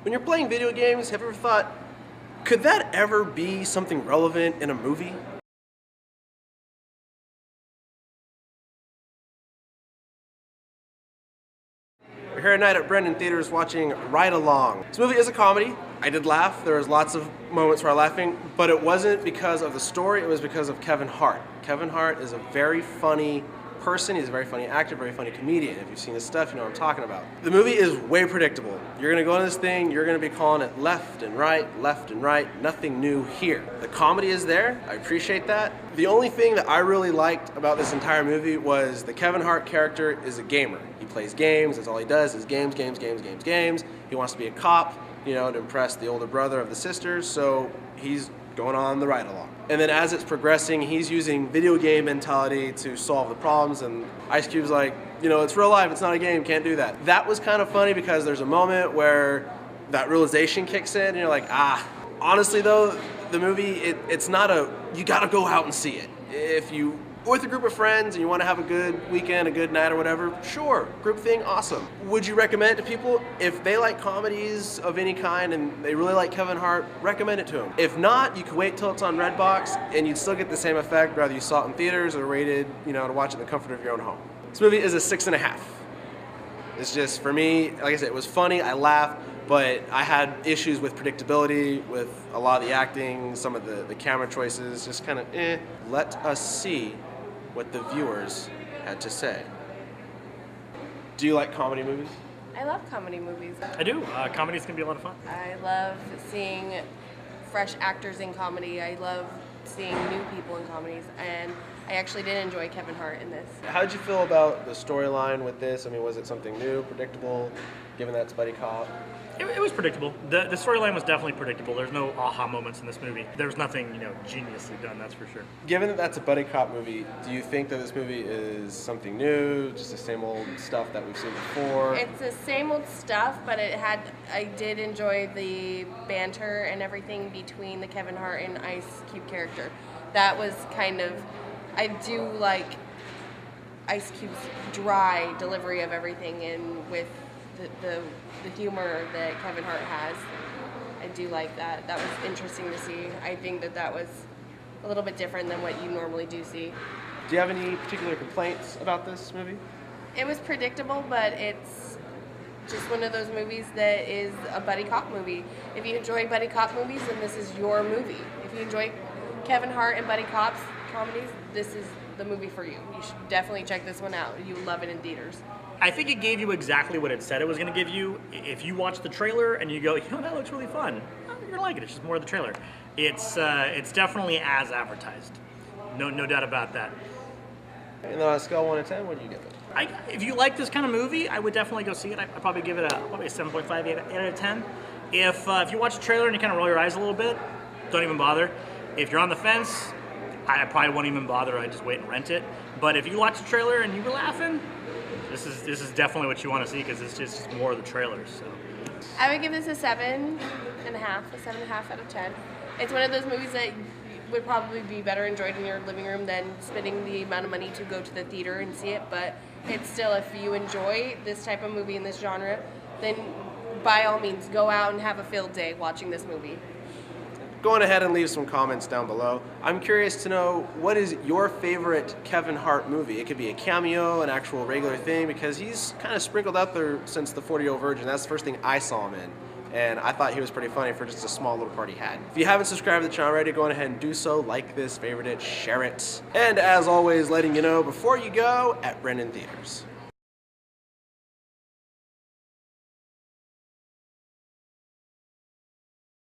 When you're playing video games, have you ever thought, could that ever be something relevant in a movie? We're here tonight at Brendan Theaters watching Ride Along. This movie is a comedy. I did laugh. There was lots of moments where I was laughing, but it wasn't because of the story, it was because of Kevin Hart. Kevin Hart is a very funny person. He's a very funny actor, very funny comedian. If you've seen his stuff, you know what I'm talking about. The movie is way predictable. You're gonna go into this thing, you're gonna be calling it left and right, nothing new here. The comedy is there, I appreciate that. The only thing that I really liked about this entire movie was the Kevin Hart character is a gamer. He plays games, that's all he does is games. He wants to be a cop, you know, to impress the older brother of the sisters, so he's going on the ride along. And then as it's progressing, he's using video game mentality to solve the problems, and Ice Cube's like, you know, it's real life, it's not a game, can't do that. That was kind of funny because there's a moment where that realization kicks in and you're like, Honestly though, the movie, it's not you gotta go out and see it. If you with a group of friends and you want to have a good weekend, a good night or whatever, sure, group thing, awesome. Would you recommend it to people? If they like comedies of any kind and they really like Kevin Hart, recommend it to them. If not, you can wait till it's on Redbox and you'd still get the same effect whether you saw it in theaters or rated, you know, to watch it in the comfort of your own home. This movie is a 6.5. It's just, for me, like I said, it was funny, I laughed, but I had issues with predictability, with a lot of the acting, some of the camera choices, just kind of Let us see what the viewers had to say. Do you like comedy movies? I love comedy movies. I do. Comedies can be a lot of fun. I love seeing fresh actors in comedy. I love seeing new people in comedies, and I actually did enjoy Kevin Hart in this. How did you feel about the storyline with this? I mean, was it something new, predictable, given that it's buddy cop? It was predictable. The storyline was definitely predictable. There's no aha moments in this movie. There's nothing, geniusly done, that's for sure. Given that that's a buddy cop movie, do you think that this movie is something new, just the same old stuff that we've seen before? It's the same old stuff, but I did enjoy the banter and everything between the Kevin Hart and Ice Cube character. That was I do like Ice Cube's dry delivery of everything, and with the humor that Kevin Hart has. I do like that. That was interesting to see. I think that was a little bit different than what you normally do see. Do you have any particular complaints about this movie? It was predictable, but it's just one of those movies that is a buddy cop movie. If you enjoy buddy cop movies, then this is your movie. If you enjoy Kevin Hart and buddy cops comedies, this is the movie for you. You should definitely check this one out. You will love it in theaters. I think it gave you exactly what it said it was going to give you. If you watch the trailer and you go, that looks really fun, you're going to like it. It's just more of the trailer. It's definitely as advertised. No doubt about that. And on a scale of 1 to 10, what do you give it? If you like this kind of movie, I would definitely go see it. I'd probably give it a 7.5, 8 out of 10. If you watch the trailer and you kind of roll your eyes a little bit, don't even bother. If you're on the fence, I probably won't even bother. I'd just wait and rent it. But if you watch the trailer and you were laughing, this is definitely what you want to see, because it's just more of the trailers. So I would give this a 7.5, a 7.5 out of 10. It's one of those movies that would probably be better enjoyed in your living room than spending the amount of money to go to the theater and see it. But it's still, if you enjoy this type of movie in this genre, then by all means go out and have a field day watching this movie. Go on ahead and leave some comments down below. I'm curious to know, what is your favorite Kevin Hart movie? It could be a cameo, an actual regular thing, because he's kind of sprinkled out there since The 40-Year-Old Virgin. That's the first thing I saw him in, and I thought he was pretty funny for just a small little part he had. If you haven't subscribed to the channel already, go on ahead and do so. Like this, favorite it, share it. And as always, letting you know before you go at Brendan Theaters.